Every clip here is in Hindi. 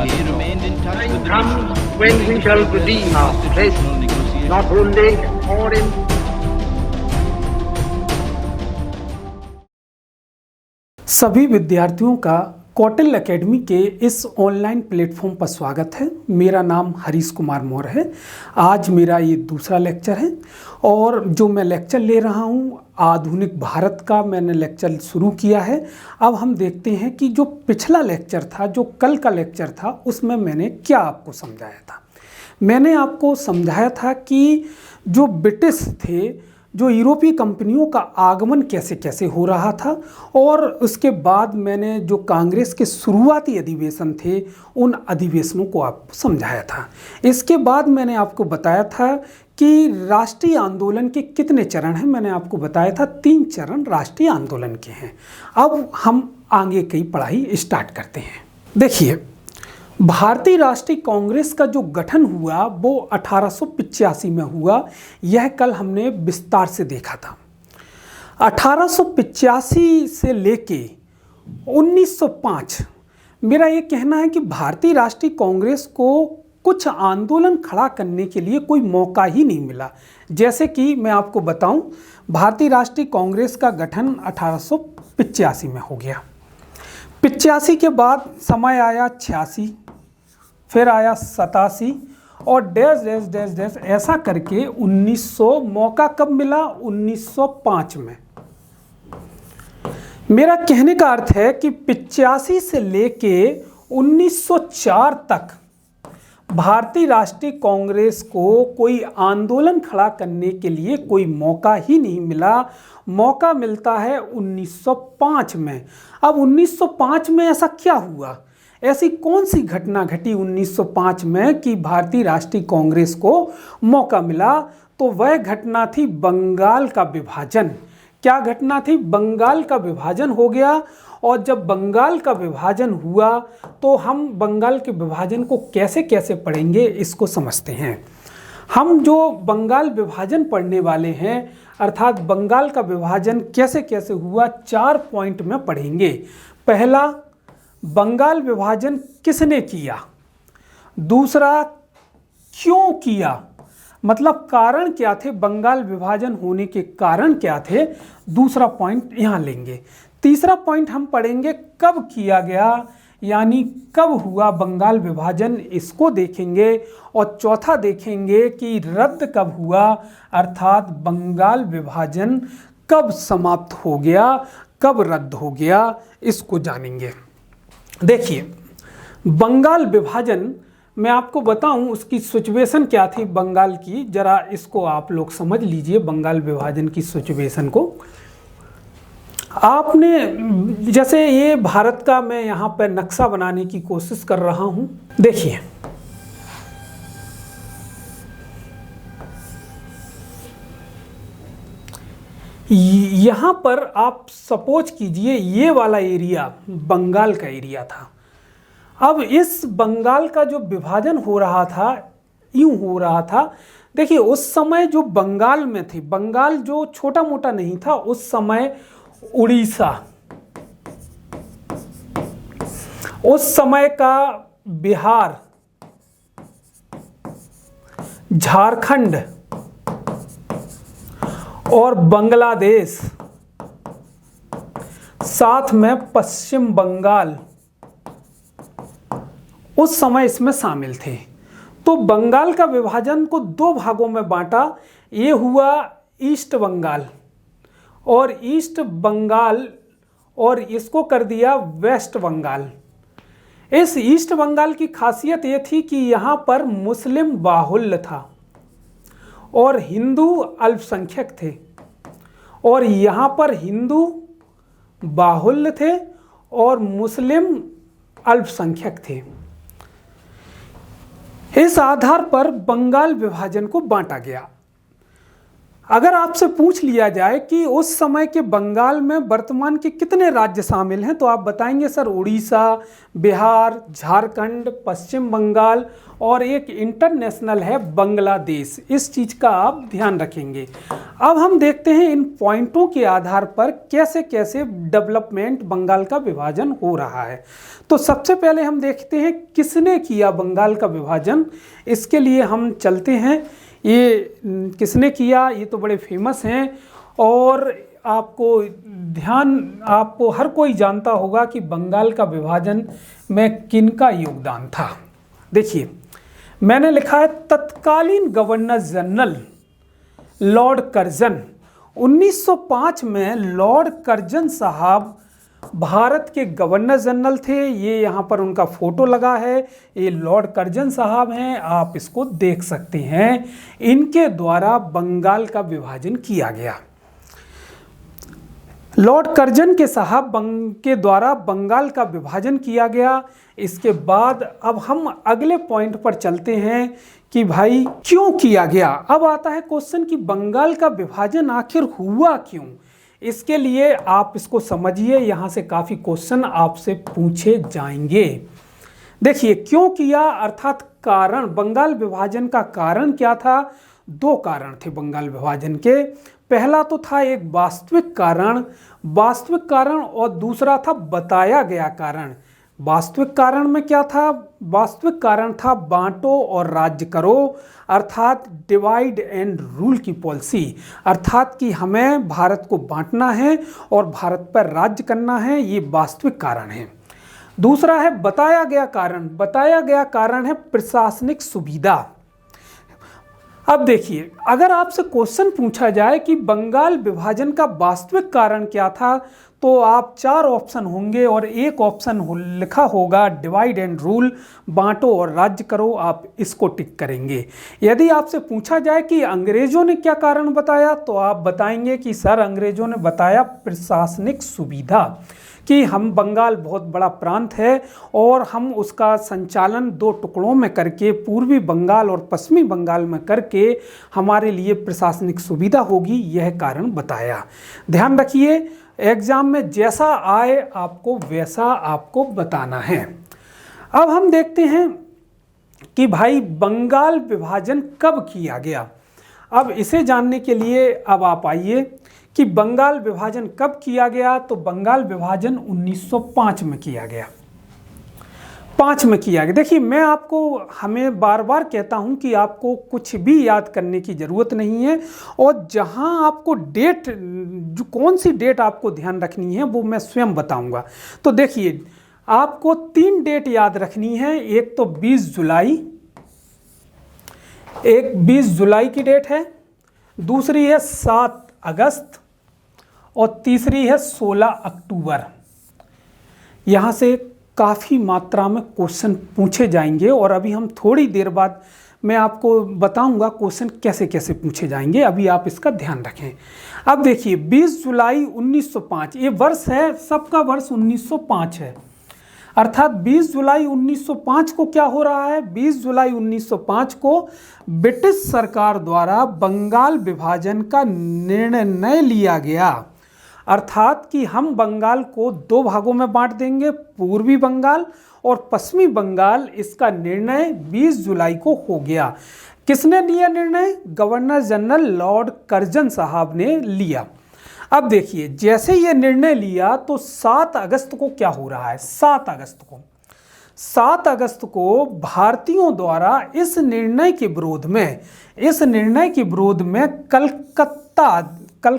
He remained in touch with the Come when we shall redeem our strength, not only foreign. सभी विद्यार्थियों का कौटिल्य एकेडमी के इस ऑनलाइन प्लेटफॉर्म पर स्वागत है। मेरा नाम हरीश कुमार मौर्य है। आज मेरा ये दूसरा लेक्चर है और जो मैं लेक्चर ले रहा हूँ आधुनिक भारत का मैंने लेक्चर शुरू किया है। अब हम देखते हैं कि जो पिछला लेक्चर था, जो कल का लेक्चर था, उसमें मैंने क्या आपको समझाया था। मैंने आपको समझाया था कि जो ब्रिटिश थे, जो यूरोपीय कंपनियों का आगमन कैसे कैसे हो रहा था, और उसके बाद मैंने जो कांग्रेस के शुरुआती अधिवेशन थे उन अधिवेशनों को आपको समझाया था। इसके बाद मैंने आपको बताया था कि राष्ट्रीय आंदोलन के कितने चरण हैं। मैंने आपको बताया था 3 चरण राष्ट्रीय आंदोलन के हैं। अब हम आगे की पढ़ाई स्टार्ट करते हैं। देखिए, भारतीय राष्ट्रीय कांग्रेस का जो गठन हुआ वो 1885 में हुआ। यह कल हमने विस्तार से देखा था। 1885 से लेके 1905, मेरा ये कहना है कि भारतीय राष्ट्रीय कांग्रेस को कुछ आंदोलन खड़ा करने के लिए कोई मौका ही नहीं मिला। जैसे कि मैं आपको बताऊं, भारतीय राष्ट्रीय कांग्रेस का गठन 1885 में हो गया। 85 के बाद समय आया 86, फिर आया 87 और डैश डैश डैश डैश ऐसा करके 1900 मौका कब मिला? 1905 में। मेरा कहने का अर्थ है कि 85 से लेके 1904 तक भारतीय राष्ट्रीय कांग्रेस को कोई आंदोलन खड़ा करने के लिए कोई मौका ही नहीं मिला। मौका मिलता है 1905 में। अब 1905 में ऐसा क्या हुआ? ऐसी कौन सी घटना घटी 1905 में कि भारतीय राष्ट्रीय कांग्रेस को मौका मिला? तो वह घटना थी बंगाल का विभाजन। क्या घटना थी? बंगाल का विभाजन हो गया। और जब बंगाल का विभाजन हुआ तो हम बंगाल के विभाजन को कैसे कैसे पढ़ेंगे इसको समझते हैं। हम जो बंगाल विभाजन पढ़ने वाले हैं, अर्थात बंगाल का विभाजन कैसे कैसे हुआ, 4 पॉइंट में पढ़ेंगे। पहला, बंगाल विभाजन किसने किया? दूसरा, क्यों किया, मतलब कारण क्या थे, बंगाल विभाजन होने के कारण क्या थे। दूसरा पॉइंट यहाँ लेंगे। तीसरा पॉइंट हम पढ़ेंगे कब किया गया, यानी कब हुआ बंगाल विभाजन, इसको देखेंगे। और चौथा देखेंगे कि रद्द कब हुआ, अर्थात बंगाल विभाजन कब समाप्त हो गया, कब रद्द हो गया, इसको जानेंगे। देखिए, बंगाल विभाजन मैं आपको बताऊं उसकी सिचुएशन क्या थी बंगाल की, जरा इसको आप लोग समझ लीजिए। बंगाल विभाजन की सिचुएशन को आपने, जैसे ये भारत का मैं यहाँ पर नक्शा बनाने की कोशिश कर रहा हूं। देखिए, यहाँ पर आप सपोज कीजिए ये वाला एरिया बंगाल का एरिया था। अब इस बंगाल का जो विभाजन हो रहा था, यूं हो रहा था। देखिए, उस समय जो बंगाल में थे, बंगाल जो छोटा मोटा नहीं था उस समय, उड़ीसा, उस समय का बिहार, झारखंड और बांग्लादेश, साथ में पश्चिम बंगाल उस समय इसमें शामिल थे। तो बंगाल का विभाजन को 2 भागों में बांटा। ये हुआ ईस्ट बंगाल, और ईस्ट बंगाल, और इसको कर दिया वेस्ट बंगाल। इस ईस्ट बंगाल की खासियत ये थी कि यहाँ पर मुस्लिम बाहुल्य था और हिंदू अल्पसंख्यक थे, और यहाँ पर हिंदू बाहुल्य थे और मुस्लिम अल्पसंख्यक थे। इस आधार पर बंगाल विभाजन को बांटा गया। अगर आपसे पूछ लिया जाए कि उस समय के बंगाल में वर्तमान के कितने राज्य शामिल हैं, तो आप बताएंगे सर उड़ीसा, बिहार, झारखंड, पश्चिम बंगाल और एक इंटरनेशनल है बांग्लादेश। इस चीज़ का आप ध्यान रखेंगे। अब हम देखते हैं इन पॉइंटों के आधार पर कैसे कैसे डेवलपमेंट बंगाल का विभाजन हो रहा है। तो सबसे पहले हम देखते हैं किसने किया बंगाल का विभाजन। इसके लिए हम चलते हैं, ये किसने किया, ये तो बड़े फेमस हैं और आपको हर कोई जानता होगा कि बंगाल का विभाजन में किनका योगदान था। देखिए मैंने लिखा है तत्कालीन गवर्नर जनरल लॉर्ड कर्जन। 1905 में लॉर्ड कर्जन साहब भारत के गवर्नर जनरल थे। ये यहाँ पर उनका फोटो लगा है, ये लॉर्ड कर्जन साहब हैं, आप इसको देख सकते हैं। इनके द्वारा बंगाल का विभाजन किया गया। लॉर्ड कर्जन के साहब के द्वारा बंगाल का विभाजन किया गया। इसके बाद अब हम अगले पॉइंट पर चलते हैं कि भाई क्यों किया गया। अब आता है क्वेश्चन कि बंगाल का विभाजन आखिर हुआ क्यों। इसके लिए आप इसको समझिए, यहाँ से काफ़ी क्वेश्चन आपसे पूछे जाएंगे। देखिए क्यों किया अर्थात कारण, बंगाल विभाजन का कारण क्या था। दो कारण थे बंगाल विभाजन के। पहला तो था एक वास्तविक कारण और दूसरा था बताया गया कारण। वास्तविक कारण में क्या था, वास्तविक कारण था बांटो और राज्य करो, अर्थात डिवाइड एंड रूल की पॉलिसी, अर्थात कि हमें भारत को बांटना है और भारत पर राज्य करना है, ये वास्तविक कारण है। दूसरा है बताया गया कारण है प्रशासनिक सुविधा। अब देखिए अगर आपसे क्वेश्चन पूछा जाए कि बंगाल विभाजन का वास्तविक कारण क्या था, तो आप 4 ऑप्शन होंगे और एक ऑप्शन लिखा होगा डिवाइड एंड रूल, बांटो और राज्य करो, आप इसको टिक करेंगे। यदि आपसे पूछा जाए कि अंग्रेजों ने क्या कारण बताया, तो आप बताएंगे कि सर अंग्रेजों ने बताया प्रशासनिक सुविधा, कि हम बंगाल बहुत बड़ा प्रांत है और हम उसका संचालन 2 टुकड़ों में करके पूर्वी बंगाल और पश्चिमी बंगाल में करके हमारे लिए प्रशासनिक सुविधा होगी, यह कारण बताया। ध्यान रखिए एग्जाम में जैसा आए आपको वैसा आपको बताना है। अब हम देखते हैं कि भाई बंगाल विभाजन कब किया गया। अब इसे जानने के लिए अब आप आइए कि बंगाल विभाजन कब किया गया। तो बंगाल विभाजन 1905 में किया गया। 5 में किया गया। देखिए मैं हमें बार बार कहता हूं कि आपको कुछ भी याद करने की ज़रूरत नहीं है और जहां आपको डेट, जो कौन सी डेट आपको ध्यान रखनी है वो मैं स्वयं बताऊंगा। तो देखिए आपको 3 डेट याद रखनी है। एक तो 20 जुलाई, एक 20 जुलाई की डेट है, दूसरी है 7 अगस्त और तीसरी है 16 अक्टूबर। यहाँ से काफ़ी मात्रा में क्वेश्चन पूछे जाएंगे और अभी हम थोड़ी देर बाद मैं आपको बताऊंगा क्वेश्चन कैसे कैसे पूछे जाएंगे। अभी आप इसका ध्यान रखें। अब देखिए 20 जुलाई 1905, ये वर्ष है, सबका वर्ष 1905 है। अर्थात 20 जुलाई 1905 को क्या हो रहा है, 20 जुलाई 1905 को ब्रिटिश सरकार द्वारा बंगाल विभाजन का निर्णय लिया गया। अर्थात कि हम बंगाल को 2 भागों में बांट देंगे, पूर्वी बंगाल और पश्चिमी बंगाल। इसका निर्णय 20 जुलाई को हो गया। किसने लिया निर्णय, गवर्नर जनरल लॉर्ड कर्जन साहब ने लिया। अब देखिए जैसे ये निर्णय लिया तो 7 अगस्त को क्या हो रहा है, 7 अगस्त को भारतीयों द्वारा इस निर्णय के विरोध में कलकत्ता का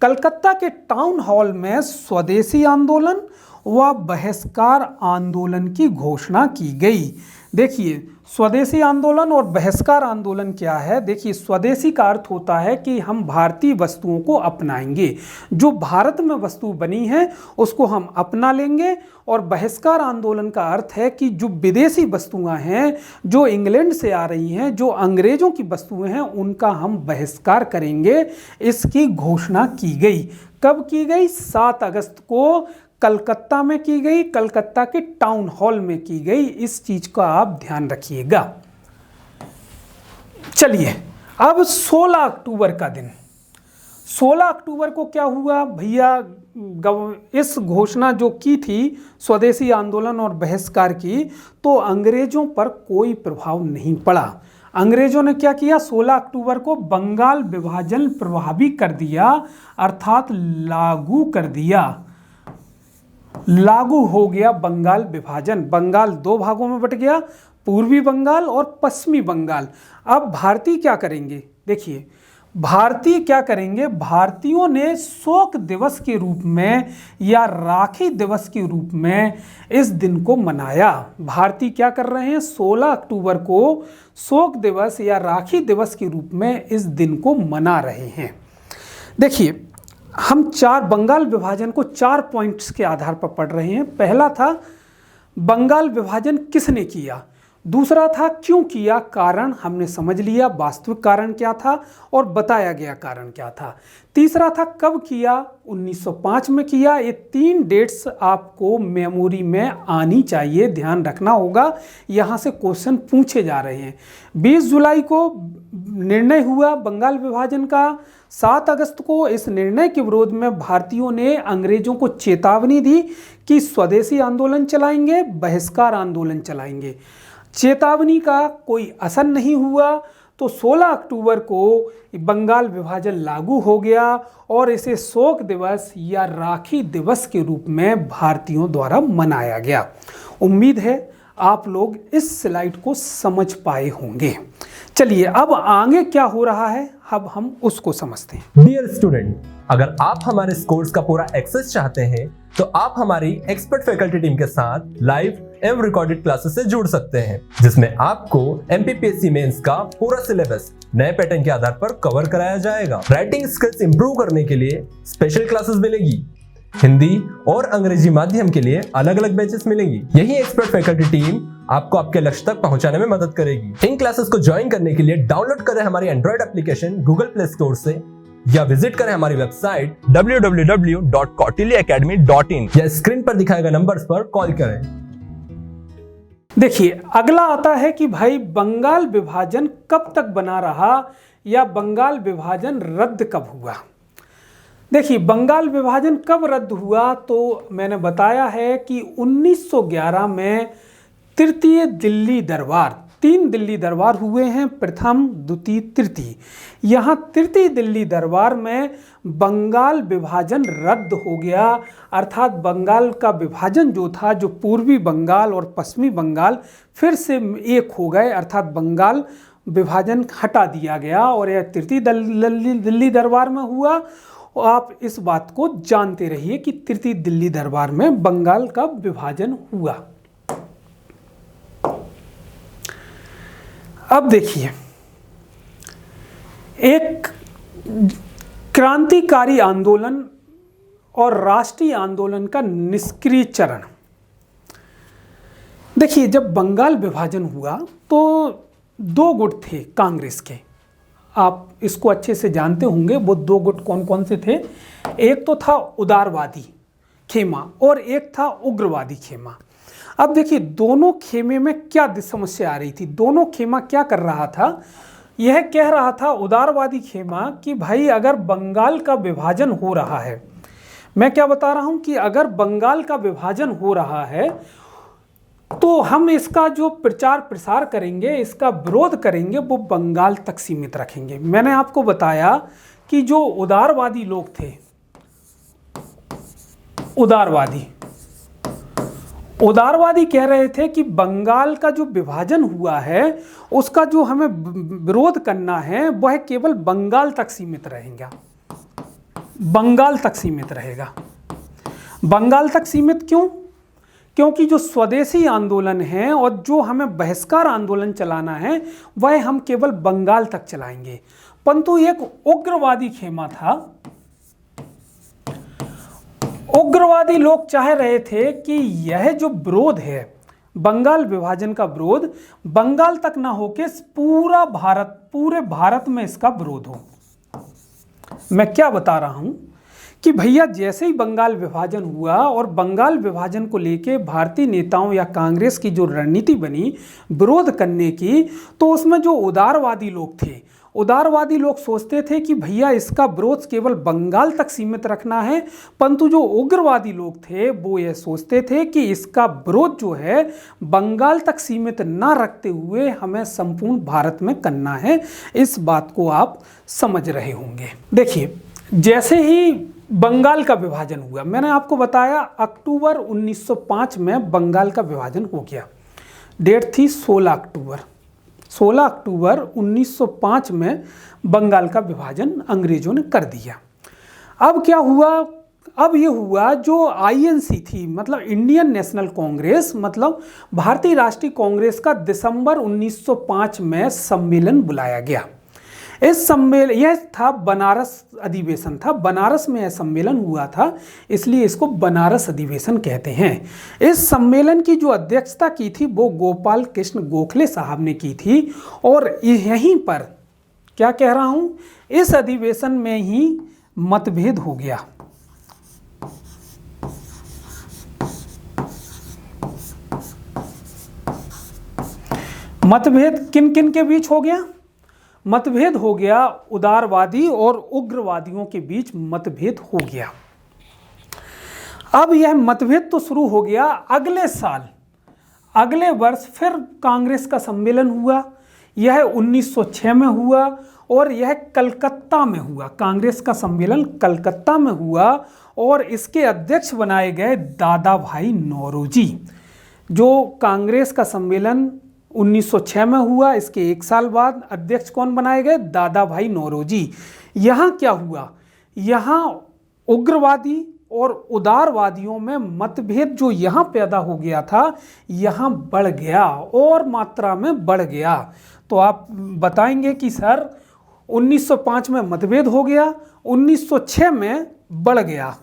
कलकत्ता के टाउन हॉल में स्वदेशी आंदोलन व बहिष्कार आंदोलन की घोषणा की गई। देखिए स्वदेशी आंदोलन और बहिष्कार आंदोलन क्या है। देखिए स्वदेशी का अर्थ होता है कि हम भारतीय वस्तुओं को अपनाएंगे, जो भारत में वस्तु बनी है उसको हम अपना लेंगे। और बहिष्कार आंदोलन का अर्थ है कि जो विदेशी वस्तुएं हैं, जो इंग्लैंड से आ रही हैं, जो अंग्रेजों की वस्तुएं हैं, उनका हम बहिष्कार करेंगे। इसकी घोषणा की गई। कब की गई, 7 अगस्त को कलकत्ता में की गई, कलकत्ता के टाउन हॉल में की गई। इस चीज का आप ध्यान रखिएगा। चलिए अब 16 अक्टूबर का दिन, 16 अक्टूबर को क्या हुआ भैया, इस घोषणा जो की थी स्वदेशी आंदोलन और बहिष्कार की, तो अंग्रेजों पर कोई प्रभाव नहीं पड़ा। अंग्रेजों ने क्या किया, 16 अक्टूबर को बंगाल विभाजन प्रभावी कर दिया, अर्थात लागू कर दिया, लागू हो गया बंगाल विभाजन। बंगाल दो भागों में बट गया, पूर्वी बंगाल और पश्चिमी बंगाल। अब भारतीय क्या करेंगे, देखिए भारतीय क्या करेंगे, भारतीयों ने शोक दिवस के रूप में या राखी दिवस के रूप में इस दिन को मनाया। भारतीय क्या कर रहे हैं, 16 अक्टूबर को शोक दिवस या राखी दिवस के रूप में इस दिन को मना रहे हैं। देखिए हम बंगाल विभाजन को 4 पॉइंट्स के आधार पर पढ़ रहे हैं। पहला था बंगाल विभाजन किसने किया, दूसरा था क्यों किया, कारण हमने समझ लिया, वास्तविक कारण क्या था और बताया गया कारण क्या था। तीसरा था कब किया, 1905 में किया। ये 3 डेट्स आपको मेमोरी में आनी चाहिए, ध्यान रखना होगा, यहाँ से क्वेश्चन पूछे जा रहे हैं। 20 जुलाई को निर्णय हुआ बंगाल विभाजन का। 7 अगस्त को इस निर्णय के विरोध में भारतीयों ने अंग्रेजों को चेतावनी दी कि स्वदेशी आंदोलन चलाएंगे, बहिष्कार आंदोलन चलाएंगे। चेतावनी का कोई असर नहीं हुआ तो 16 अक्टूबर को बंगाल विभाजन लागू हो गया और इसे शोक दिवस या राखी दिवस के रूप में भारतीयों द्वारा मनाया गया। उम्मीद है आप लोग इस स्लाइड को समझ पाए होंगे। चलिए अब आगे क्या हो रहा है, अब हम उसको समझते हैं। डियर स्टूडेंट, अगर आप हमारे इस कोर्स का पूरा एक्सेस चाहते हैं तो आप हमारी एक्सपर्ट फैकल्टी टीम के साथ लाइव एवं रिकॉर्डेड क्लासेस से जुड़ सकते हैं, जिसमें आपको एमपीपीएससी मेंस का पूरा सिलेबस नए पैटर्न के आधार पर कवर कराया जाएगा। राइटिंग स्किल्स इंप्रूव करने के लिए स्पेशल क्लासेस मिलेगी, हिंदी और अंग्रेजी माध्यम के लिए अलग अलग बैचेस मिलेंगी। यही एक्सपर्ट फैकल्टी टीम आपको आपके लक्ष्य तक पहुंचाने में मदद करेगी। इन क्लासेस को ज्वाइन करने के लिए डाउनलोड करें हमारी Android application Google play store से या विजिट करें हमारी वेबसाइट www.kautilyaacademy.in या स्क्रीन पर दिखाए गए नंबर्स पर कॉल करें। देखिए अगला आता है कि भाई बंगाल विभाजन कब तक बना रहा या बंगाल विभाजन रद्द कब हुआ। देखिए बंगाल विभाजन कब रद्द हुआ तो मैंने बताया है कि 1911 में तृतीय दिल्ली दरबार, 3 दिल्ली दरबार हुए हैं, प्रथम द्वितीय तृतीय। यहाँ तृतीय दिल्ली दरबार में बंगाल विभाजन रद्द हो गया, अर्थात बंगाल का विभाजन जो था, जो पूर्वी बंगाल और पश्चिमी बंगाल फिर से एक हो गए, अर्थात बंगाल विभाजन हटा दिया गया और यह तृतीय दिल्ली दरबार में हुआ। आप इस बात को जानते रहिए कि तृतीय दिल्ली दरबार में बंगाल का विभाजन हुआ। अब देखिए एक क्रांतिकारी आंदोलन और राष्ट्रीय आंदोलन का निष्क्रिय चरण। देखिए जब बंगाल विभाजन हुआ तो 2 गुट थे कांग्रेस के, आप इसको अच्छे से जानते होंगे। वो 2 गुट कौन कौन से थे, एक तो था उदारवादी खेमा और एक था उग्रवादी खेमा। अब देखिए दोनों खेमे में क्या समस्या आ रही थी। दोनों खेमा क्या कर रहा था, यह कह रहा था उदारवादी खेमा कि भाई अगर बंगाल का विभाजन हो रहा है, मैं क्या बता रहा हूं कि अगर बंगाल का विभाजन हो रहा है तो हम इसका जो प्रचार प्रसार करेंगे, इसका विरोध करेंगे, वो बंगाल तक सीमित रखेंगे। मैंने आपको बताया कि जो उदारवादी लोग थे, उदारवादी कह रहे थे कि बंगाल का जो विभाजन हुआ है उसका जो हमें विरोध करना है वह केवल बंगाल तक सीमित रहेगा, बंगाल तक सीमित रहेगा। बंगाल तक सीमित क्यों? क्योंकि जो स्वदेशी आंदोलन है और जो हमें बहिष्कार आंदोलन चलाना है वह हम केवल बंगाल तक चलाएंगे। परंतु एक उग्रवादी खेमा था, उग्रवादी लोग चाह रहे थे कि यह जो विरोध है बंगाल विभाजन का विरोध बंगाल तक ना होके पूरे भारत में इसका विरोध हो। मैं क्या बता रहा हूं कि भैया जैसे ही बंगाल विभाजन हुआ और बंगाल विभाजन को लेके भारतीय नेताओं या कांग्रेस की जो रणनीति बनी विरोध करने की, तो उसमें जो उदारवादी लोग थे उदारवादी लोग सोचते थे कि भैया इसका विरोध केवल बंगाल तक सीमित रखना है, परंतु जो उग्रवादी लोग थे वो यह सोचते थे कि इसका विरोध जो है बंगाल तक सीमित ना रखते हुए हमें संपूर्ण भारत में करना है। इस बात को आप समझ रहे होंगे। देखिए, जैसे ही बंगाल का विभाजन हुआ, मैंने आपको बताया अक्टूबर 1905 में बंगाल का विभाजन हो गया। डेट थी 16 अक्टूबर। 16 अक्टूबर 1905 में बंगाल का विभाजन अंग्रेजों ने कर दिया। अब क्या हुआ? अब ये हुआ जो आईएनसी थी, मतलब इंडियन नेशनल कांग्रेस, मतलब भारतीय राष्ट्रीय कांग्रेस का दिसंबर 1905 में सम्मेलन बुलाया गया। इस सम्मेलन, यह था बनारस अधिवेशन था, बनारस में यह सम्मेलन हुआ था, इसलिए इसको बनारस अधिवेशन कहते हैं। इस सम्मेलन की जो अध्यक्षता की थी वो गोपाल कृष्ण गोखले साहब ने की थी। और यहीं पर क्या कह रहा हूं, इस अधिवेशन में ही मतभेद हो गया। मतभेद किन किन के बीच हो गया? मतभेद हो गया उदारवादी और उग्रवादियों के बीच मतभेद हो गया। अब यह मतभेद तो शुरू हो गया। अगले साल, अगले वर्ष फिर कांग्रेस का सम्मेलन हुआ। यह 1906 में हुआ और यह कलकत्ता में हुआ। कांग्रेस का सम्मेलन कलकत्ता में हुआ और इसके अध्यक्ष बनाए गए दादा भाई नौरोजी। जो कांग्रेस का सम्मेलन 1906 में हुआ, इसके एक साल बाद अध्यक्ष कौन बनाए गए? दादा भाई नौरोजी। यहाँ क्या हुआ? यहाँ उग्रवादी और उदारवादियों में मतभेद जो यहाँ पैदा हो गया था, यहाँ बढ़ गया और मात्रा में बढ़ गया। तो आप बताएंगे कि सर 1905 में मतभेद हो गया, 1906 में बढ़ गया।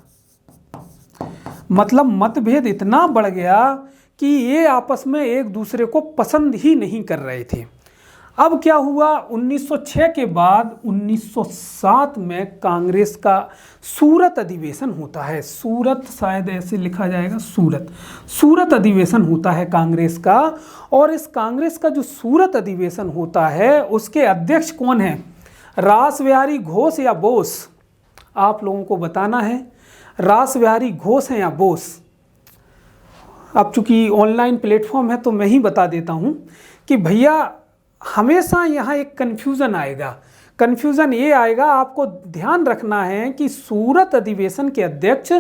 मतलब मतभेद इतना बढ़ गया कि ये आपस में एक दूसरे को पसंद ही नहीं कर रहे थे। अब क्या हुआ? 1906 के बाद 1907 में कांग्रेस का सूरत अधिवेशन होता है। सूरत, शायद ऐसे लिखा जाएगा, सूरत अधिवेशन होता है कांग्रेस का। और इस कांग्रेस का जो सूरत अधिवेशन होता है उसके अध्यक्ष कौन है? रास बिहारी घोष या बोस? आप लोगों को बताना है, रास बिहारी घोष है या बोस। अब चूंकि ऑनलाइन प्लेटफॉर्म है तो मैं ही बता देता हूं कि भैया हमेशा यहाँ एक कन्फ्यूज़न आएगा। कन्फ्यूज़न ये आएगा, आपको ध्यान रखना है कि सूरत अधिवेशन के अध्यक्ष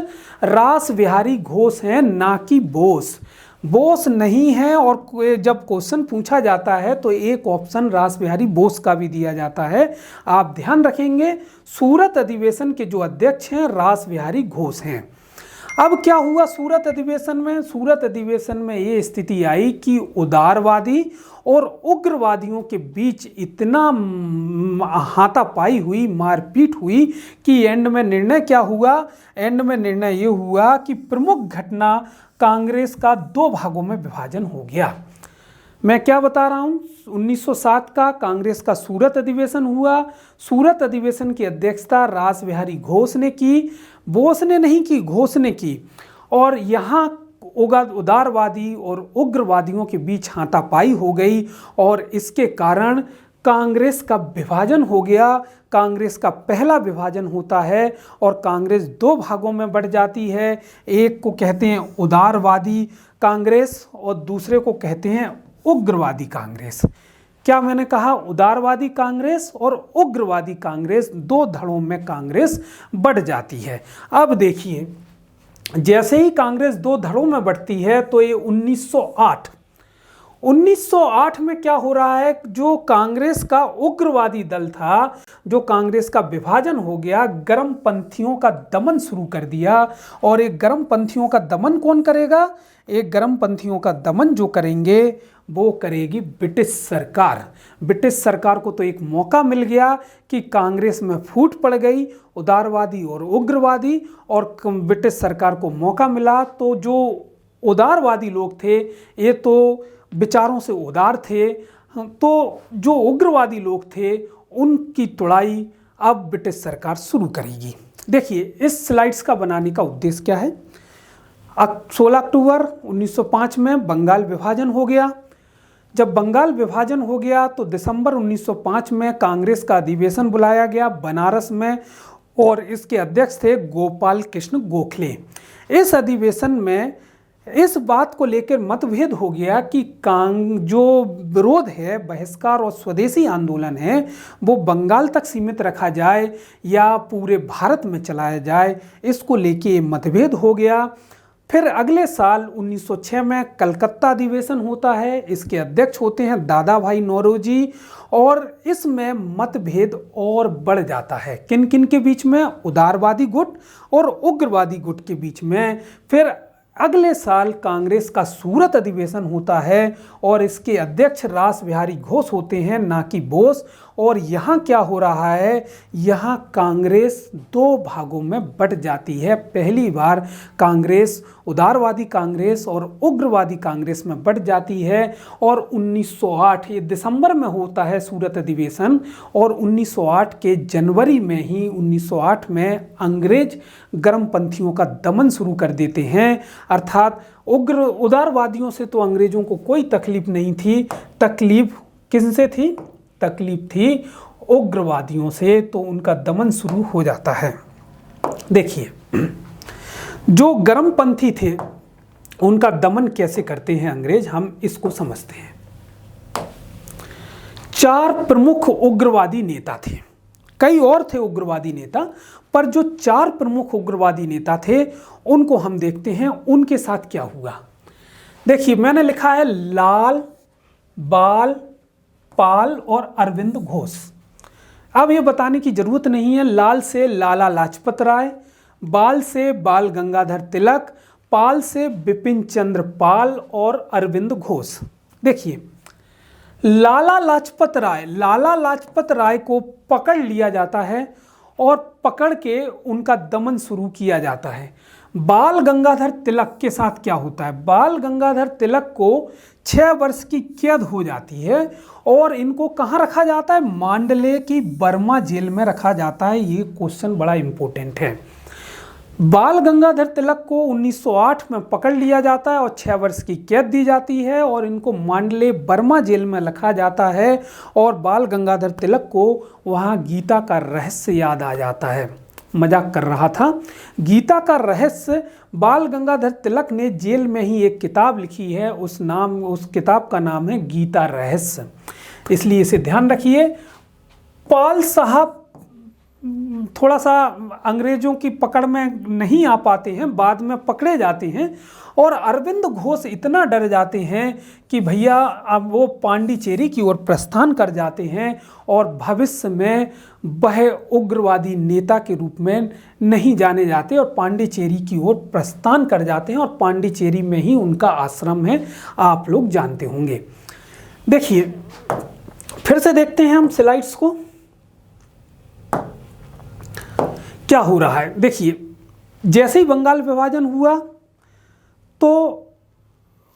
रास बिहारी घोष हैं, ना कि बोस। बोस नहीं है। और जब क्वेश्चन पूछा जाता है तो एक ऑप्शन रास बिहारी बोस का भी दिया जाता है। आप ध्यान रखेंगे, सूरत अधिवेशन के जो अध्यक्ष हैं रास बिहारी घोष हैं। अब क्या हुआ सूरत अधिवेशन में? सूरत अधिवेशन में ये स्थिति आई कि उदारवादी और उग्रवादियों के बीच इतना हाथापाई हुई, मारपीट हुई कि एंड में निर्णय क्या हुआ? एंड में निर्णय ये हुआ कि प्रमुख घटना कांग्रेस का दो भागों में विभाजन हो गया। मैं क्या बता रहा हूँ? 1907 का कांग्रेस का सूरत अधिवेशन हुआ। सूरत अधिवेशन की अध्यक्षता रास बिहारी घोष ने की, बोस ने नहीं की, घोष ने की। और यहाँ उदारवादी और उग्रवादियों के बीच हाथापाई हो गई और इसके कारण कांग्रेस का विभाजन हो गया। कांग्रेस का पहला विभाजन होता है और कांग्रेस दो भागों में बढ़ जाती है। एक को कहते हैं उदारवादी कांग्रेस और दूसरे को कहते हैं उग्रवादी कांग्रेस। क्या मैंने कहा? उदारवादी कांग्रेस और उग्रवादी कांग्रेस, दो धड़ों में कांग्रेस बढ़ जाती है। अब देखिए, जैसे ही कांग्रेस दो धड़ों में बढ़ती है तो ये 1908 में क्या हो रहा है? जो कांग्रेस का उग्रवादी दल था, जो कांग्रेस का विभाजन हो गया, गर्मपंथियों का दमन शुरू कर दिया। और एक गर्मपंथियों का दमन कौन करेगा? एक गर्मपंथियों का दमन जो करेंगे वो करेगी ब्रिटिश सरकार। ब्रिटिश सरकार को तो एक मौका मिल गया कि कांग्रेस में फूट पड़ गई, उदारवादी और उग्रवादी, और ब्रिटिश सरकार को मौका मिला। तो जो उदारवादी लोग थे ये तो विचारों से उदार थे, तो जो उग्रवादी लोग थे उनकी तुड़ाई अब ब्रिटिश सरकार शुरू करेगी। देखिए, इस स्लाइड्स का बनाने का उद्देश्य क्या है? 16 अक्टूबर 1905 में बंगाल विभाजन हो गया। जब बंगाल विभाजन हो गया तो दिसंबर 1905 में कांग्रेस का अधिवेशन बुलाया गया बनारस में, और इसके अध्यक्ष थे गोपाल कृष्ण गोखले। इस अधिवेशन में इस बात को लेकर मतभेद हो गया कि जो विरोध है, बहिष्कार और स्वदेशी आंदोलन है, वो बंगाल तक सीमित रखा जाए या पूरे भारत में चलाया जाए, इसको लेके मतभेद हो गया। फिर अगले साल 1906 में कलकत्ता अधिवेशन होता है। इसके अध्यक्ष होते हैं दादा भाई नौरोजी, और इसमें मतभेद और बढ़ जाता है। किन किन के बीच में? उदारवादी गुट और उग्रवादी गुट के बीच में। फिर अगले साल कांग्रेस का सूरत अधिवेशन होता है और इसके अध्यक्ष रास बिहारी घोष होते हैं, ना कि बोस। और यहाँ क्या हो रहा है? यहाँ कांग्रेस दो भागों में बट जाती है। पहली बार कांग्रेस उदारवादी कांग्रेस और उग्रवादी कांग्रेस में बट जाती है। और 1908, ये दिसंबर में होता है सूरत अधिवेशन, और 1908 के जनवरी में ही 1908 में अंग्रेज गर्मपंथियों का दमन शुरू कर देते हैं। अर्थात उदारवादियों से तो अंग्रेजों को कोई तकलीफ नहीं थी, तकलीफ किनसे थी? तकलीफ थी उग्रवादियों से, तो उनका दमन शुरू हो जाता है। देखिए, जो गर्मपंथी थे उनका दमन कैसे करते हैं अंग्रेज, हम इसको समझते हैं। 4 प्रमुख उग्रवादी नेता थे, कई और थे उग्रवादी नेता, पर जो 4 प्रमुख उग्रवादी नेता थे उनको हम देखते हैं उनके साथ क्या हुआ। देखिए, मैंने लिखा है लाल, बाल, पाल और अरविंद घोष। अब ये बताने की जरूरत नहीं है, लाल से लाला लाजपत राय, बाल से बाल गंगाधर तिलक, पाल से बिपिन चंद्र पाल और अरविंद घोष। देखिए, लाला लाजपत राय को पकड़ लिया जाता है और पकड़ के उनका दमन शुरू किया जाता है। बाल गंगाधर तिलक के साथ क्या होता है? बाल गंगाधर तिलक को 6 वर्ष की कैद हो जाती है और इनको कहाँ रखा जाता है? मांडले की बर्मा जेल में रखा जाता है। ये क्वेश्चन बड़ा इंपॉर्टेंट है। बाल गंगाधर तिलक को 1908 में पकड़ लिया जाता है और 6 वर्ष की कैद दी जाती है और इनको मांडले बर्मा जेल में रखा जाता है। और बाल गंगाधर तिलक को वहाँ गीता का रहस्य याद आ जाता है। मजाक कर रहा था। गीता का रहस्य बाल गंगाधर तिलक ने जेल में ही एक किताब लिखी है, उस किताब का नाम है गीता रहस्य, इसलिए इसे ध्यान रखिए। पाल साहब थोड़ा सा अंग्रेजों की पकड़ में नहीं आ पाते हैं, बाद में पकड़े जाते हैं। और अरविंद घोष इतना डर जाते हैं कि भैया अब वो पांडिचेरी की ओर प्रस्थान कर जाते हैं और भविष्य में वह उग्रवादी नेता के रूप में नहीं जाने जाते और पांडिचेरी की ओर प्रस्थान कर जाते हैं। और पांडिचेरी में ही उनका आश्रम है, आप लोग जानते होंगे। देखिए, फिर से देखते हैं हम स्लाइड्स को, क्या हो रहा है। देखिए, जैसे ही बंगाल विभाजन हुआ तो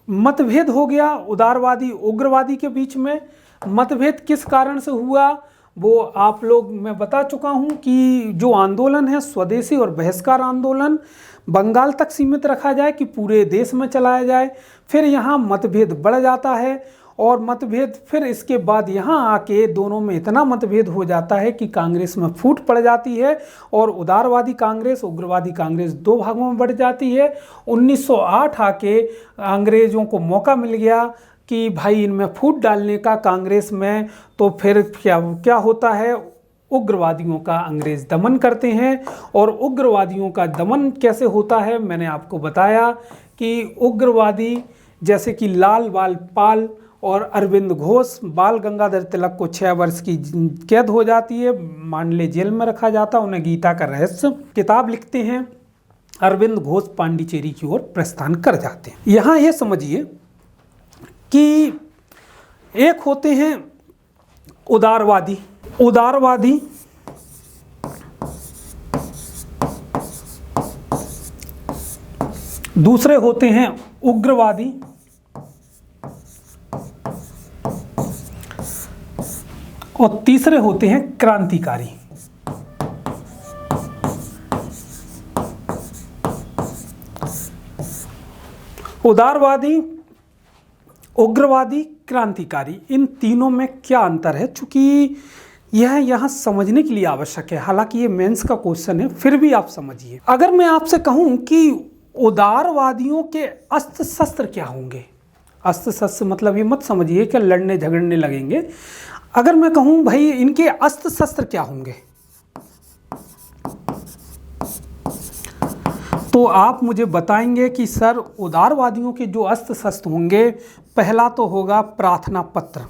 मतभेद हो गया उदारवादी उग्रवादी के बीच में। मतभेद किस कारण से हुआ वो आप लोग मैं बता चुका हूं कि जो आंदोलन है स्वदेशी और बहिष्कार आंदोलन, बंगाल तक सीमित रखा जाए कि पूरे देश में चलाया जाए। फिर यहाँ मतभेद बढ़ जाता है और मतभेद फिर इसके बाद यहाँ आके दोनों में इतना मतभेद हो जाता है कि कांग्रेस में फूट पड़ जाती है और उदारवादी कांग्रेस उग्रवादी कांग्रेस 2 भागों में बढ़ जाती है। 1908 आके अंग्रेजों को मौका मिल गया कि भाई इनमें फूट डालने का कांग्रेस में, तो फिर क्या होता है, उग्रवादियों का अंग्रेज दमन करते हैं। और उग्रवादियों का दमन कैसे होता है मैंने आपको बताया कि उग्रवादी जैसे कि लाल बाल पाल और अरविंद घोष, बाल गंगाधर तिलक को 6 वर्ष की कैद हो जाती है, मांडले जेल में रखा जाता, उन्हें गीता का रहस्य किताब लिखते हैं। अरविंद घोष पांडिचेरी की ओर प्रस्थान कर जाते हैं। यहाँ ये समझिए कि एक होते हैं उदारवादी दूसरे होते हैं उग्रवादी और तीसरे होते हैं क्रांतिकारी। उदारवादी उग्रवादी, क्रांतिकारी, इन तीनों में क्या अंतर है? चूंकि यह यहाँ समझने के लिए आवश्यक है, हालांकि ये मेंस का क्वेश्चन है, फिर भी आप समझिए। अगर मैं आपसे कहूँ कि उदारवादियों के अस्त्र शस्त्र क्या होंगे, अस्त्र शस्त्र मतलब ये मत समझिए कि लड़ने झगड़ने लगेंगे। अगर मैं कहूँ भाई इनके अस्त्र शस्त्र क्या होंगे, तो आप मुझे बताएंगे कि सर उदारवादियों के जो अस्त्र शस्त्र होंगे, पहला तो होगा प्रार्थना पत्र,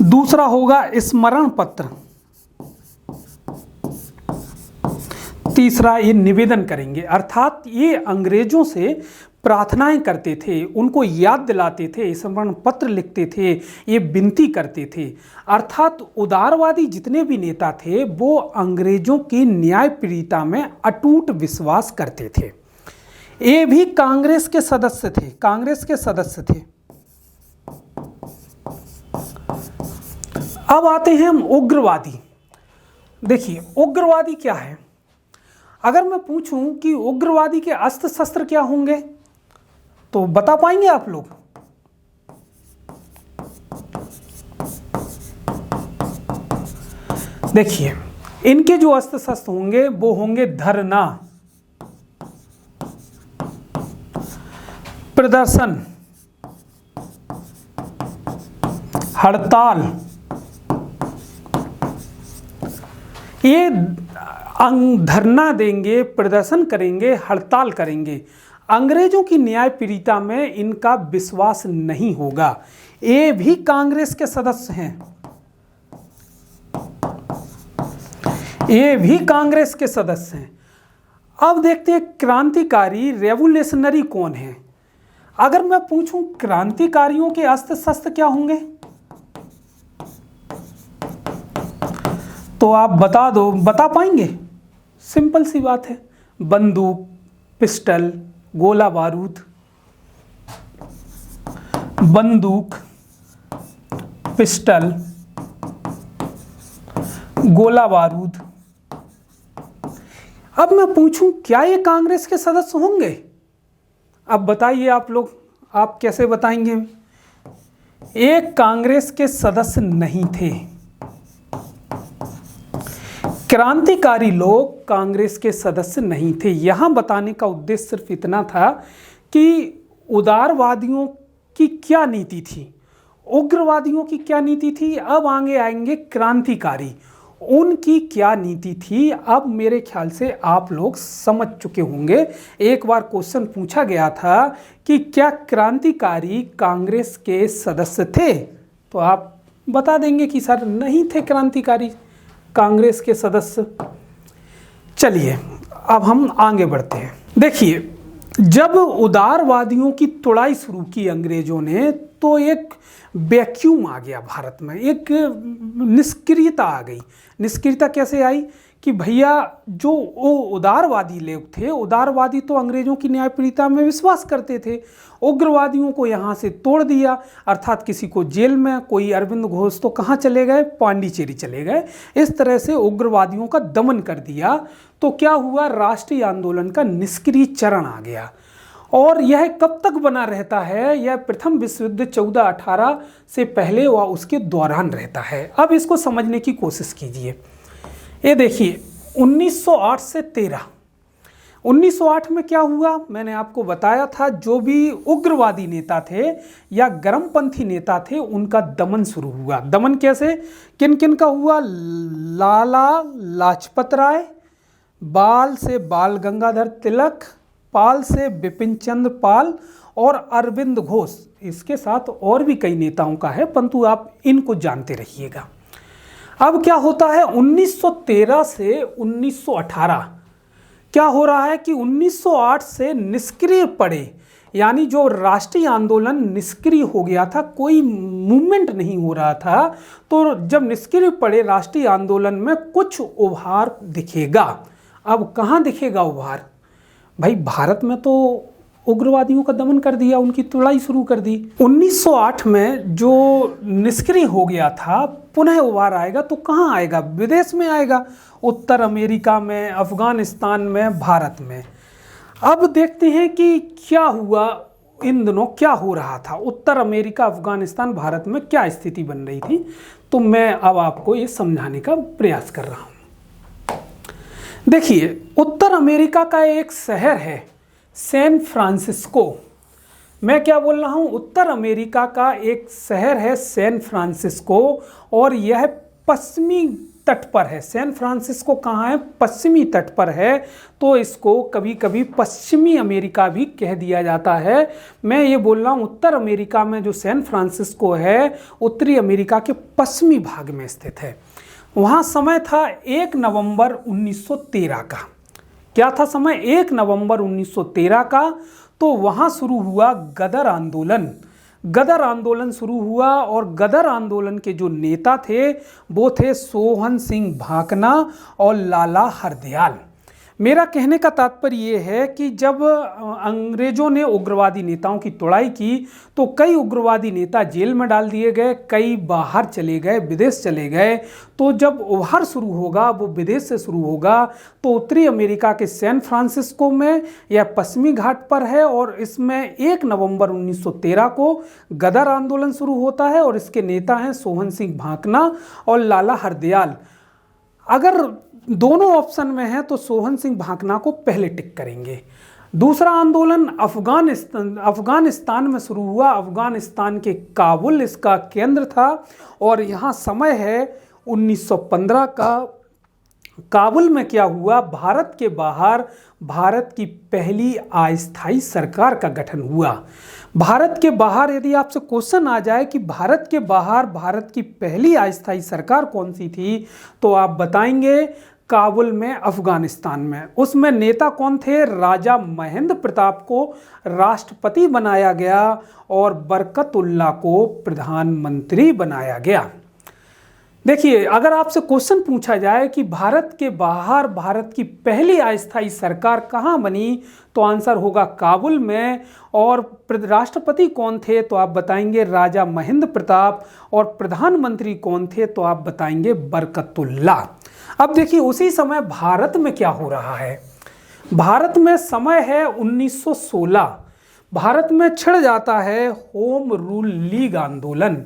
दूसरा होगा स्मरण पत्र, तीसरा ये निवेदन करेंगे, अर्थात ये अंग्रेजों से प्रार्थनाएं करते थे, उनको याद दिलाते थे, स्मरण पत्र लिखते थे, ये विनती करते थे। अर्थात उदारवादी जितने भी नेता थे वो अंग्रेजों की न्यायप्रियता में अटूट विश्वास करते थे। ये भी कांग्रेस के सदस्य थे, कांग्रेस के सदस्य थे। अब आते हैं हम उग्रवादी। देखिए उग्रवादी क्या है, अगर मैं पूछूं कि उग्रवादी के अस्त्र शस्त्र क्या होंगे तो बता पाएंगे आप लोग? देखिए इनके जो अस्त्र शस्त्र होंगे वो होंगे धरना, प्रदर्शन, हड़ताल। ये धरना देंगे, प्रदर्शन करेंगे, हड़ताल करेंगे। अंग्रेजों की न्यायप्रियता में इनका विश्वास नहीं होगा। ये भी कांग्रेस के सदस्य हैं, ये भी कांग्रेस के सदस्य हैं। अब देखते हैं क्रांतिकारी, रेवोल्यूशनरी कौन है। अगर मैं पूछूं क्रांतिकारियों के अस्त्र शस्त्र क्या होंगे तो आप बता दो, बता पाएंगे? सिंपल सी बात है, बंदूक, पिस्टल, गोला बारूद, बंदूक, पिस्टल, गोला बारूद। अब मैं पूछूं क्या ये कांग्रेस के सदस्य होंगे? अब बताइए आप लोग, आप कैसे बताएंगे? एक कांग्रेस के सदस्य नहीं थे। क्रांतिकारी लोग कांग्रेस के सदस्य नहीं थे। यहां बताने का उद्देश्य सिर्फ इतना था कि उदारवादियों की क्या नीति थी, उग्रवादियों की क्या नीति थी। अब आगे आएंगे क्रांतिकारी, उनकी क्या नीति थी। अब मेरे ख्याल से आप लोग समझ चुके होंगे। एक बार क्वेश्चन पूछा गया था कि क्या क्रांतिकारी कांग्रेस के सदस्य थे, तो आप बता देंगे कि सर नहीं थे क्रांतिकारी कांग्रेस के सदस्य। चलिए अब हम आगे बढ़ते हैं। देखिए जब उदारवादियों की तुड़ाई शुरू की अंग्रेजों ने तो एक वैक्यूम आ गया भारत में, एक निष्क्रियता आ गई। निष्क्रियता कैसे आई कि भैया जो वो उदारवादी लोग थे, उदारवादी तो अंग्रेजों की न्यायप्रियता में विश्वास करते थे, उग्रवादियों को यहाँ से तोड़ दिया। अर्थात किसी को जेल में, कोई अरविंद घोष तो कहाँ चले गए, पांडिचेरी चले गए। इस तरह से उग्रवादियों का दमन कर दिया। तो क्या हुआ, राष्ट्रीय आंदोलन का निष्क्रिय चरण आ गया। और यह कब तक बना रहता है? यह प्रथम विश्व युद्ध 1418 से पहले व उसके दौरान रहता है। अब इसको समझने की कोशिश कीजिए। ये देखिए 1908 से 13, 1908 में क्या हुआ मैंने आपको बताया था। जो भी उग्रवादी नेता थे या गर्मपंथी नेता थे उनका दमन शुरू हुआ। दमन कैसे, किन किन का हुआ? लाला लाजपत राय, बाल से बाल गंगाधर तिलक, पाल से बिपिन चंद्र पाल और अरविंद घोष। इसके साथ और भी कई नेताओं का है, परंतु आप इनको जानते रहिएगा। अब क्या होता है 1913 से 1918 क्या हो रहा है कि 1908 से निष्क्रिय पड़े, यानी जो राष्ट्रीय आंदोलन निष्क्रिय हो गया था, कोई मूवमेंट नहीं हो रहा था। तो जब निष्क्रिय पड़े राष्ट्रीय आंदोलन में कुछ उभार दिखेगा। अब कहाँ दिखेगा उभार? भाई भारत में तो उग्रवादियों का दमन कर दिया, उनकी तुड़ाई शुरू कर दी। 1908 में जो निष्क्रिय हो गया था पुनः उभार आएगा तो कहाँ आएगा? विदेश में आएगा, उत्तर अमेरिका में, अफगानिस्तान में, भारत में। अब देखते हैं कि क्या हुआ, इन दिनों क्या हो रहा था, उत्तर अमेरिका, अफगानिस्तान, भारत में क्या स्थिति बन रही थी। तो मैं अब आपको ये समझाने का प्रयास कर रहा हूँ। देखिए, उत्तर अमेरिका का एक शहर है सैन फ्रांसिस्को। मैं क्या बोल रहा हूँ, उत्तर अमेरिका का एक शहर है सैन फ्रांसिस्को, और यह पश्चिमी तट पर है। सैन फ्रांसिस्को कहाँ है? पश्चिमी तट पर है, तो इसको कभी कभी पश्चिमी अमेरिका भी कह दिया जाता है। मैं ये बोल रहा हूँ उत्तर अमेरिका में जो सैन फ्रांसिस्को है, उत्तरी अमेरिका के पश्चिमी भाग में स्थित है। वहाँ समय था 1 नवंबर 1913 का। क्या था समय? 1 नवंबर 1913 का। तो वहाँ शुरू हुआ गदर आंदोलन। गदर आंदोलन शुरू हुआ, और गदर आंदोलन के जो नेता थे वो थे सोहन सिंह भाकना और लाला हरदयाल। मेरा कहने का तात्पर्य ये है कि जब अंग्रेज़ों ने उग्रवादी नेताओं की तोड़ाई की तो कई उग्रवादी नेता जेल में डाल दिए गए, कई बाहर चले गए, विदेश चले गए। तो जब उभार शुरू होगा, वो विदेश से शुरू होगा, तो उत्तरी अमेरिका के सैन फ्रांसिस्को में यह पश्चिमी घाट पर है, और इसमें 1 नवंबर 1913 को गदर आंदोलन शुरू होता है, और इसके नेता हैं सोहन सिंह भाकना और लाला हरदयाल। अगर दोनों ऑप्शन में है तो सोहन सिंह भाकना को पहले टिक करेंगे। दूसरा आंदोलन अफगानिस्तान में शुरू हुआ। अफगानिस्तान के काबुल इसका केंद्र था, और यहाँ समय है 1915 का। काबुल में क्या हुआ? भारत के बाहर भारत की पहली अस्थायी सरकार का गठन हुआ। भारत के बाहर यदि आपसे क्वेश्चन आ जाए कि भारत के बाहर भारत की पहली अस्थायी सरकार कौन सी थी, तो आप बताएंगे काबुल में, अफगानिस्तान में। उसमें नेता कौन थे? राजा महेंद्र प्रताप को राष्ट्रपति बनाया गया और बरकतुल्लाह को प्रधानमंत्री बनाया गया। देखिए, अगर आपसे क्वेश्चन पूछा जाए कि भारत के बाहर भारत की पहली अस्थायी सरकार कहाँ बनी, तो आंसर होगा काबुल में। और राष्ट्रपति कौन थे, तो आप बताएंगे राजा महेंद्र प्रताप, और प्रधानमंत्री कौन थे, तो आप बताएंगे बरकतुल्लाह। अब देखिए, उसी समय भारत में क्या हो रहा है। भारत में समय है 1916। भारत में छिड़ जाता है होम रूल लीग आंदोलन।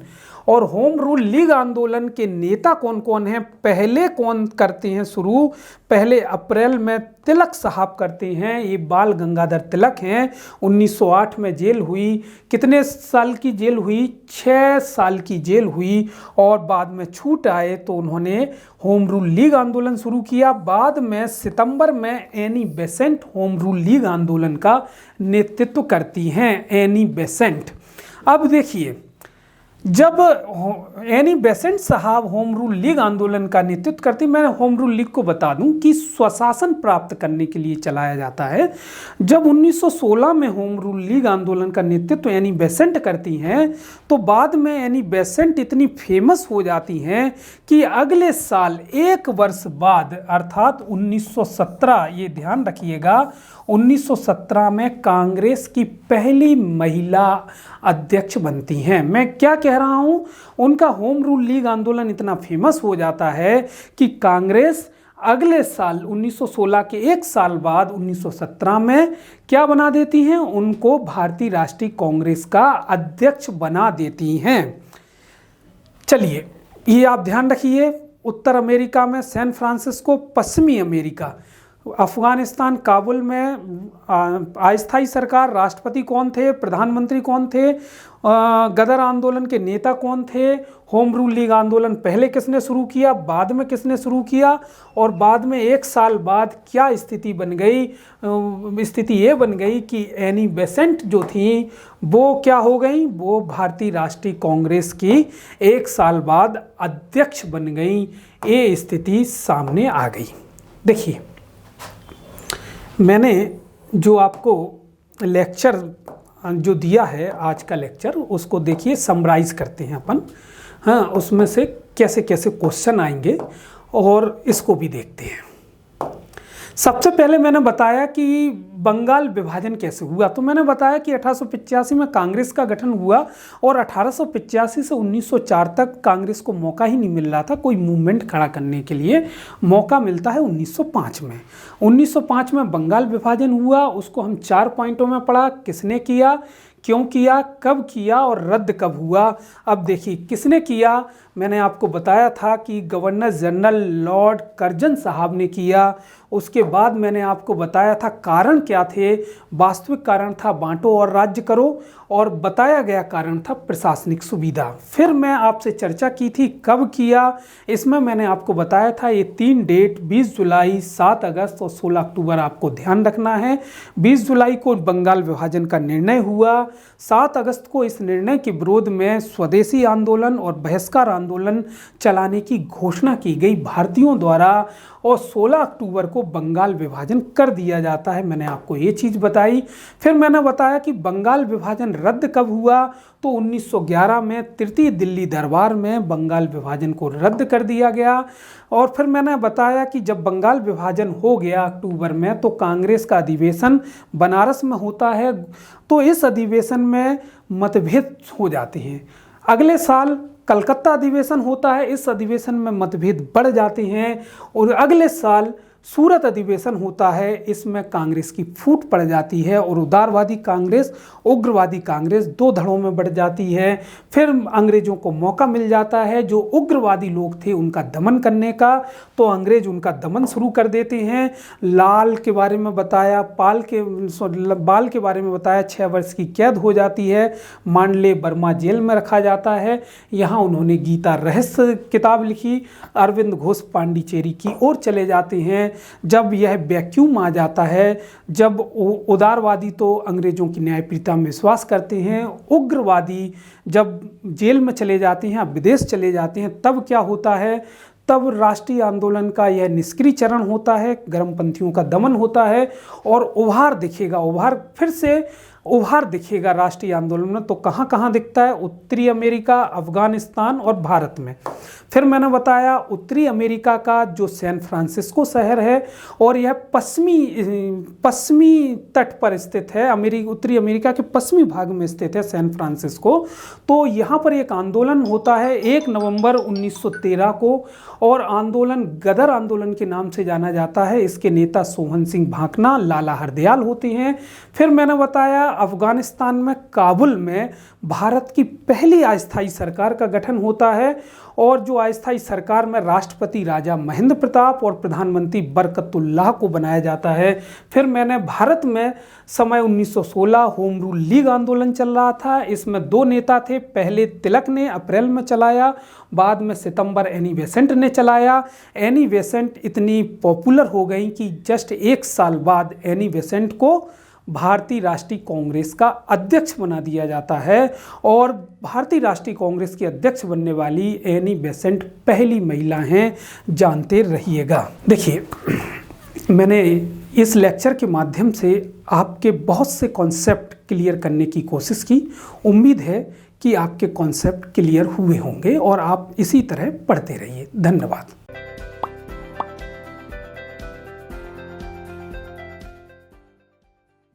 और होम रूल लीग आंदोलन के नेता कौन कौन हैं? पहले कौन करते हैं शुरू? पहले अप्रैल में तिलक साहब करते हैं। ये बाल गंगाधर तिलक हैं। 1908 में जेल हुई। कितने साल की जेल हुई? 6 साल की जेल हुई, और बाद में छूट आए तो उन्होंने होम रूल लीग आंदोलन शुरू किया। बाद में सितंबर में Annie Besant home rule league आंदोलन का नेतृत्व करती हैं। Annie Besant. अब देखिए, जब एनी बेसेंट साहब होम रूल लीग आंदोलन का नेतृत्व करती, मैं होम रूल लीग को बता दूं कि स्वशासन प्राप्त करने के लिए चलाया जाता है। जब 1916 में होम रूल लीग आंदोलन का नेतृत्व एनी बेसेंट करती हैं, तो बाद में एनी बेसेंट इतनी फेमस हो जाती हैं कि अगले साल 1 वर्ष बाद, अर्थात 1917, ये ध्यान रखिएगा, 1917 में कांग्रेस की पहली महिला अध्यक्ष बनती हैं। मैं क्या कह रहा हूं? उनका होम रूल लीग आंदोलन इतना फेमस हो जाता है कि कांग्रेस अगले साल 1916 के 1 साल बाद 1917 में क्या बना देती हैं? उनको भारतीय राष्ट्रीय कांग्रेस का अध्यक्ष बना देती हैं। चलिए, ये आप ध्यान रखिए। उत्तर अमेरिका में सैन फ्रांसिस्को, पश्चिमी अमेरिका अफगानिस्तान काबुल में अस्थायी सरकार, राष्ट्रपति कौन थे, प्रधानमंत्री कौन थे, गदर आंदोलन के नेता कौन थे, होम रूल लीग आंदोलन पहले किसने शुरू किया, बाद में किसने शुरू किया, और बाद में 1 साल बाद क्या स्थिति बन गई। स्थिति ये बन गई कि एनी बेसेंट जो थी वो क्या हो गई, वो भारतीय राष्ट्रीय कांग्रेस की 1 साल बाद अध्यक्ष बन गई। ये स्थिति सामने आ गई। देखिए, मैंने जो आपको लेक्चर जो दिया है, आज का लेक्चर, उसको देखिए, समराइज़ करते हैं अपन। हाँ, उसमें से कैसे कैसे क्वेश्चन आएंगे और इसको भी देखते हैं। सबसे पहले मैंने बताया कि बंगाल विभाजन कैसे हुआ। तो मैंने बताया कि 1885 में कांग्रेस का गठन हुआ और 1885 से 1904 तक कांग्रेस को मौका ही नहीं मिल रहा था कोई मूवमेंट खड़ा करने के लिए। मौका मिलता है 1905 में। 1905 में बंगाल विभाजन हुआ, उसको हम 4 पॉइंटों में पढ़ा। किसने किया, क्यों किया, कब किया और रद्द कब हुआ। अब देखिए किसने किया, मैंने आपको बताया था कि गवर्नर जनरल लॉर्ड कर्जन साहब ने किया। उसके बाद मैंने आपको बताया था कारण क्या थे। वास्तविक कारण था बांटो और राज्य करो, और बताया गया कारण था प्रशासनिक सुविधा। फिर मैं आपसे चर्चा की थी कब किया, इसमें मैंने आपको बताया था ये 3 डेट 20 जुलाई, 7 अगस्त और 16 अक्टूबर आपको ध्यान रखना है। 20 जुलाई को बंगाल विभाजन का निर्णय हुआ। 7 अगस्त को इस निर्णय के विरोध में स्वदेशी आंदोलन और बहिष्कार आंदोलन चलाने की घोषणा की गई भारतीयों द्वारा, और 16 अक्टूबर को बंगाल विभाजन कर दिया जाता है। मैंने आपको ये चीज़ बताई। फिर मैंने बताया कि बंगाल विभाजन रद्द कब हुआ, तो 1911 में तृतीय दिल्ली दरबार में बंगाल विभाजन को रद्द कर दिया गया। और फिर मैंने बताया कि जब बंगाल विभाजन हो गया अक्टूबर में, तो कांग्रेस का अधिवेशन बनारस में होता है। तो इस अधिवेशन में मतभेद हो जाते हैं। अगले साल कलकत्ता अधिवेशन होता है, इस अधिवेशन में मतभेद बढ़ जाते हैं। और अगले साल सूरत अधिवेशन होता है, इसमें कांग्रेस की फूट पड़ जाती है और उदारवादी कांग्रेस उग्रवादी कांग्रेस 2 धड़ों में बढ़ जाती है। फिर अंग्रेजों को मौका मिल जाता है जो उग्रवादी लोग थे उनका दमन करने का, तो अंग्रेज उनका दमन शुरू कर देते हैं। लाल के बारे में बताया, बाल के बारे में बताया, 6 वर्ष की कैद हो जाती है, मांडले बर्मा जेल में रखा जाता है। यहाँ उन्होंने गीता रहस्य किताब लिखी। अरविंद घोष पांडिचेरी की ओर चले जाते हैं। जब यह वैक्यूम आ जाता है, जब उदारवादी तो अंग्रेजों की न्यायप्रियता में विश्वास करते हैं, उग्रवादी जब जेल में चले जाते हैं, विदेश चले जाते हैं, तब क्या होता है, तब राष्ट्रीय आंदोलन का यह निष्क्रिय चरण होता है, गर्मपंथियों का दमन होता है और उभार फिर से उभार दिखेगा राष्ट्रीय आंदोलन में। तो कहाँ कहाँ दिखता है, उत्तरी अमेरिका, अफगानिस्तान और भारत में। फिर मैंने बताया उत्तरी अमेरिका का जो सैन फ्रांसिस्को शहर है, और यह पश्चिमी तट पर स्थित है, उत्तरी अमेरिका के पश्चिमी भाग में स्थित है सैन फ्रांसिस्को। तो यहाँ पर एक आंदोलन होता है 1 नवंबर 1913 को, और आंदोलन गदर आंदोलन के नाम से जाना जाता है। इसके नेता सोहन सिंह भाकना, लाला हरदयाल होते हैं। फिर मैंने बताया अफगानिस्तान में काबुल में भारत की पहली अस्थायी सरकार का गठन होता है, और जो अस्थायी सरकार में राष्ट्रपति राजा महेंद्र प्रताप और प्रधानमंत्री बरकतुल्लाह को बनाया जाता है। फिर मैंने भारत में समय 1916 होम रूल लीग आंदोलन चल रहा था। इसमें 2 नेता थे, पहले तिलक ने अप्रैल में चलाया, बाद में सितंबर एनी बेसेंट ने चलाया। एनी बेसेंट इतनी पॉपुलर हो गई कि जस्ट 1 साल बाद एनी बेसेंट को भारतीय राष्ट्रीय कांग्रेस का अध्यक्ष बना दिया जाता है, और भारतीय राष्ट्रीय कांग्रेस की अध्यक्ष बनने वाली एनी बेसेंट पहली महिला हैं, जानते रहिएगा। देखिए, मैंने इस लेक्चर के माध्यम से आपके बहुत से कॉन्सेप्ट क्लियर करने की कोशिश की। उम्मीद है कि आपके कॉन्सेप्ट क्लियर हुए होंगे और आप इसी तरह पढ़ते रहिए। धन्यवाद।